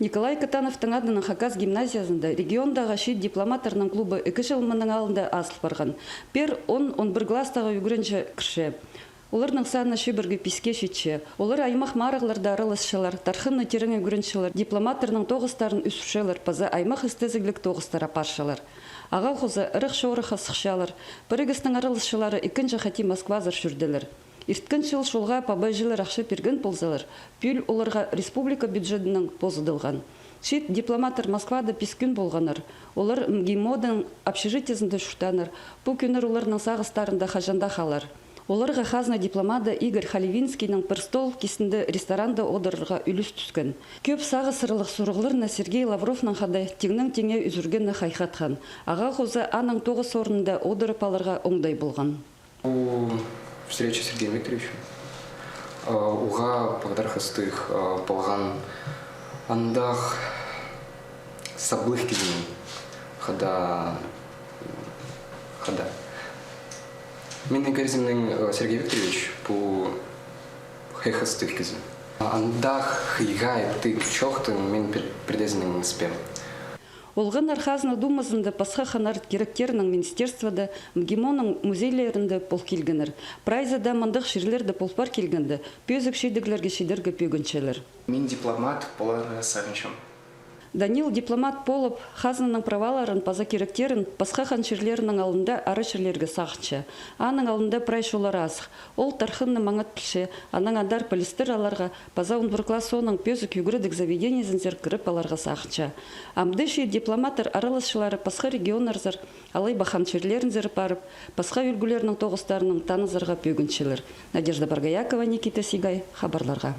Николай Катановтың адының Хакас гимназиясында региондағы шет дипломаторның клубы 2 жыл мұның алында асыл барған. Пер 10-11 кластағы үгірінші кірші. Оларның саны шебіргі писке шетші. Олар аймақ марығларда араласшылар, тархынны тереңе үгіріншілер, дипломаторның тоғыстарын үсушелер, паза аймақ істезіглік тоғыстара паршылар. Аға қозы ұрық шоғырыға сықшалар, бірігістің араласшылары 2 хати Москвазар жүрділер. Ирткін жыл шолға пабайжылар ақшы перген ползалар, пүл оларға республика бюджетінің позыдылған. Шет дипломатор Москвада пискін болғаныр. Олар МГИМОдың общежитиесінде шүртаныр. Бұл күнір оларының сағыстарында хажанда қалар. Оларға хазна дипломада Игорь Халивинскийның бір стол кесінді ресторанда одырырға үліс түскен. Көп сағы сырылық сұрғылырына Сергей Лавровның қадай теңнің теңе үзіргені қайқатқан. Аға қозы аның 9 орнында одырып алырға оңдай болған. Встреча с Сергеем Викторовичем. Уға бағдархастық болған андақ саблық кезінің қада. Менің көрзімнің Сергей Викторович бұл хайхастық кезін. Андақ хайғай тып чоқтың мен предезінің спем. Олған архазны думазында пасха ханарт керектерінің министерствода МГИМОның музейлерінде пол келгенер. Прайзада мандық шерлерді полпар келгенді, пөзік шейдіглерге шейдерге пөгіншелер. Мен дипломат боларға сағыншым. Данил дипломат болып, хазнаның праваларын паза керектерін пасха ханшерлерінің алында ары шерлерге сақыншы. Аның алында прайшолары асық. Ол тархынны маңат пілші, аның адар полистер аларға паза 11 класс соның пөзік югірідік заведениесін зеркіріп аларға сақыншы. Амдыши дипломатор араласшылары пасха регионарзар, алай бахан шерлерін зеріп арып, пасха үлгілерінің тоғыстарының танызарға пөгіншелер. Надежда Баргаякова, Никита Сигай, хабарларға.